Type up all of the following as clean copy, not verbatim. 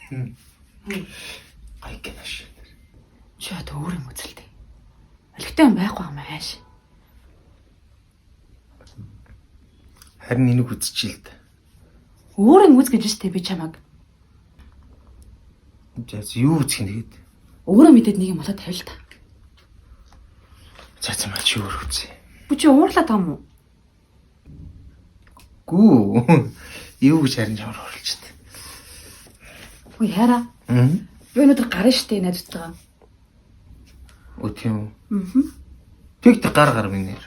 Гай гэнаш. Чи одоо өөр юм үзэлтэй. Олигтой юм байхгүй юм ааш. Харин энийг үзчихээ л да. Өөр юм үз гэж штэ би чамаг. Жаас юу үзэх юм гээд. Өөрөө мэдээд нэг юм болоод тавил та. За маа чи өөр үзье. Бүү чи уурлаад байгаа юм уу? Гүү. Юу гэж харин чамаар орлоо. Ой яра. Би өнөөдөр гарна штэ найзтайгаа. Оо тийм үү. Аа. Тэгт гар минээр.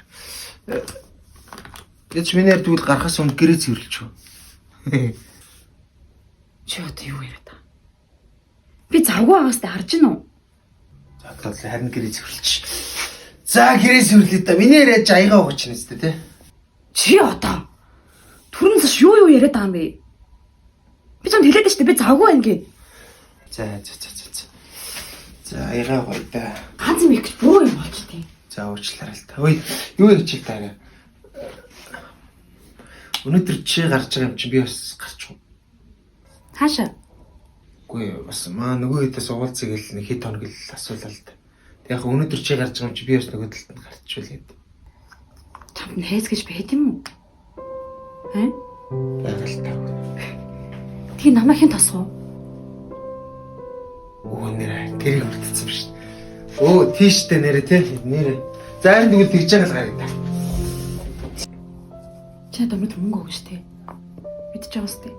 Яц минээр тэгвэл гарахаас өмнө гэрээ цэвэрлэж шүү. Чи одоо юу яриад байгаа? Би завгүй байгаастай харж гин үү? За одоо харин гэрээ цэвэрлэж. За гэрээ цэвэрлээ да. Минээр яаж аягаа угач нэстэй те. Чи одоо түрүүнээс юу яриад байгаа юм бэ? Би ч хэлээд штэ би завгүй байна гэд. За. За аягаа гоё да. Ганц юм их гэж бүр юм болч тийм. За уучлаарай л та. Ой юу гэж хэл таарай. Өнөөдөр чи гарч байгаа юм чи би бас гарч уу. Хаашаа? Үгүй бас маа нөгөө хэдээс уулзъя гэл нэг хэд хоног л асуулаа л да. Тэг яг өнөөдөр чи гарч байгаа юм чи би бас нөгөө талд гарчвал юм. Чамд хайс гэж байд юм уу? Хэ? Байгаль таа. Тэгээ намайг хэн тосгоо? Оо нэрэ гэрийг хүртсэн биш. Оо тийштэй нэрэ те нэрэ. За энэ тэгвэл тэгж байгаа л гарыг та. Чи надад мөнгө өгч штэ. Мэдчихэж байгаа штэ.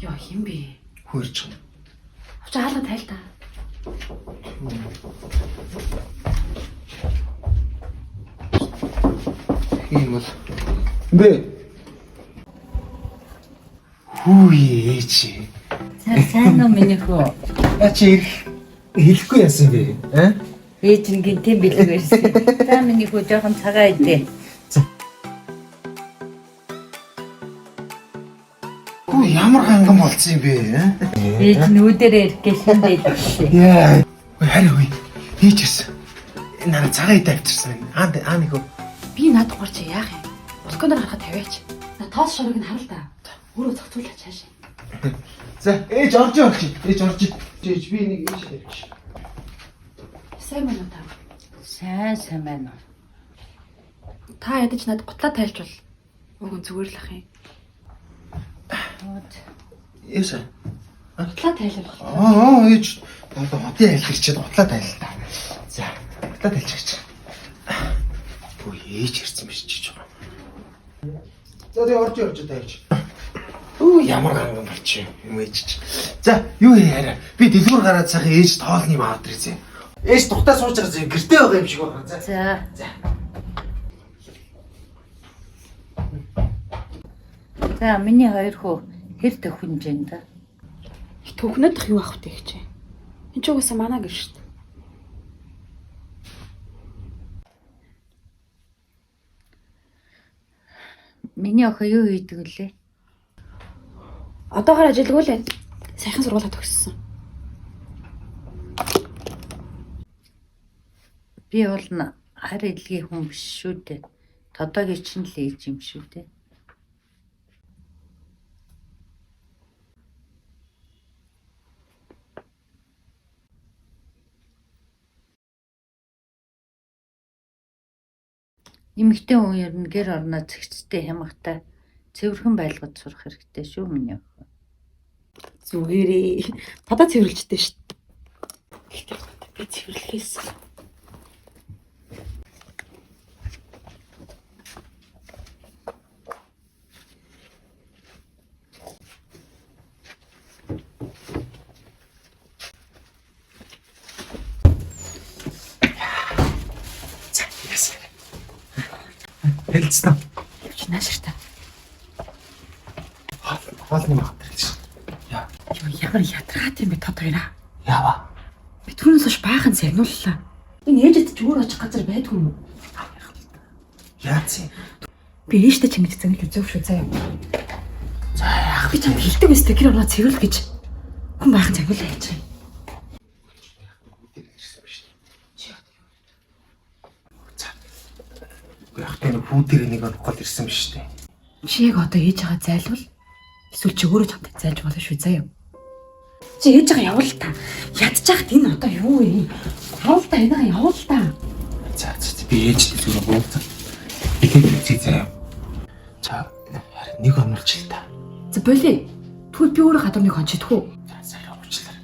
Яа хин бэ? Хөрч. Авч хаалга тайл та. Тийм бол. Бэ. Хүү ээжи. Сайн уу миний хөө. Ачи хэлэхгүй яасан бэ? Аа? Ээж нь гинтэн бэлэг байсан. За миний хөө жоохон цагаа идэ. Хүү ямар ханган болсон юм бэ? Ээж нь үүдэрээ ирэх гэж шиндээд. Яа. Ой хари хүй. Хийчихсэн. Энэ нараа цагаа идэ авчирсан. Аа нэг хөө. Би надад гарч яах юм? Өскөнөр харахад тавиач. На тоос шорыг нь харал та. Өөрөө зохицуулаач хаашаа. За ээж орж. Ээж би нэг ээж тавьчих. Сайн байна уу та? Сайн байна уу. Та ядаж надад гутлаа тайлж бол. Уг нь зүгээр л ах юм. Яса. Гутлаа тайлбах. Ээж одоо хотын айл ирчээд гутлаа тайлал та. За гутлаа тайлчих. Ой ээж ирсэн биш чи жоо. За тэгээ орж тайлж. Оо ямар ганган болчих юм ээж чи. За юу яараа. Би дэлгүүр гараад сайхан ээж тоолны маад ирсэн. Ээж тухтаа сууж байгаа зү гэртээ байгаа юм шиг байна. За. За миний хоёр хөө хэр төхөн жин да. Төгнөдөх юу ах вэ гэж. Энд ч угаасаа манаа гэр шүү дээ. Миний охин юу хийдэг лээ? Одоогоор ажилгүй л байна. Сайхан сургуулаа төгссөн. Би бол хар илгийн хүн биш шүү дээ. Тодогийн чинь л ээж юм шүү дээ. Эмэгтэй хүн ер нь гэр орноо зэгцтэй хямгатай цэвэрхэн байлгаж сурах хэрэгтэй шүү миний охин. Зүгээрээ. Надад цэвэрлжтэй шүү дээ. Гэхдээ би цэвэрлэхээс. Хэлцэн. Чи нааширта. Хоолны маад ирсэн. Яа. Ямар ятрахат юм бэ тод хоёраа. Яава. Би түрүүнээс хойш баахан загнууллаа. Энэ ээжэд ч өөр очих газар байдгүй юм уу? Яац юм. Би ээжтэй чимэд загнал зөв шүү заяа. За яах би чамд хэлдэг өстэй гэр орноо цэвэрлэх гэж. Хүн баахан загнуулаа яаж юм. Яг тэр хүү дээр нэг гол ирсэн биш үү? Чи яг одоо ээжээгээ зайлвал эсвэл чи өөрөө чамтай зайлж болно шүү заяа. Чи ээжээгээ явуул та. Ядчихад энэ одоо юу вэ? Явуул та энийгээ явуул та. За би ээжтэй зүгээр бууцаа. Ихэд заяа. За харин нэг онолч л та. За боли. Тэгвэл би өөрөө гадуур нэг хончидох уу? За явуучлаа.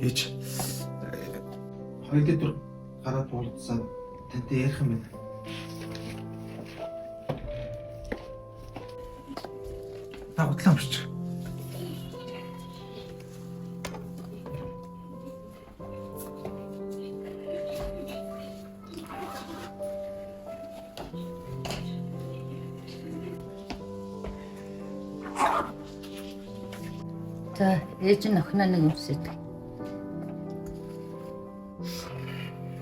Ээж. Хоёул дөр гараад уулзсан тантай ярих юм байна. Та утлаа өмч. За ээж нь охиноо нэг өмсөд.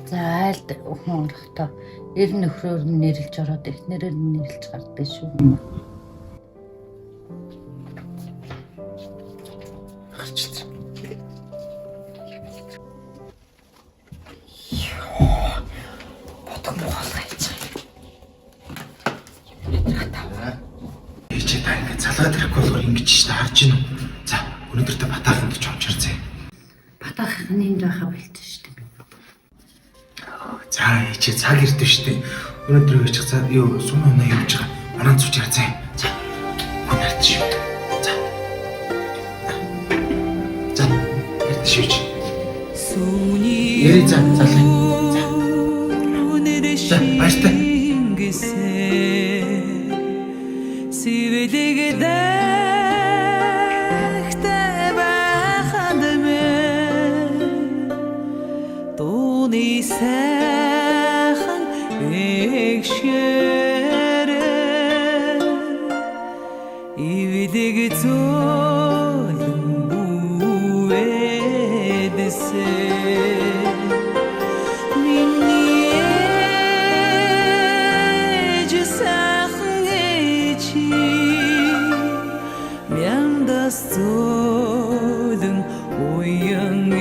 За айлд өхөн орохдоо эр нөхрөөр нь нэрлж ороод эхнэрээр нь нэрлж гардаг шүү. Гарч. Бодох муулах гэж. Ээжээ та ингэ залгаад ирэхгүй болохоор ингэж штэ харж гин үү. За өнөөдөр та батааханд ч omчирцээ. Батахын энд байхаа болчих шүү дээ. За ээжээ цаг ирдэ штэ. Өнөөдөр ээжээ цаа юу сум өнөө явж байгаа. Манаа цуучаар заа. За. Хүнэрт шүү. За. За. Эрт шүүч. Эй за залах. За. Баяртай. Miang das Zoden, oh young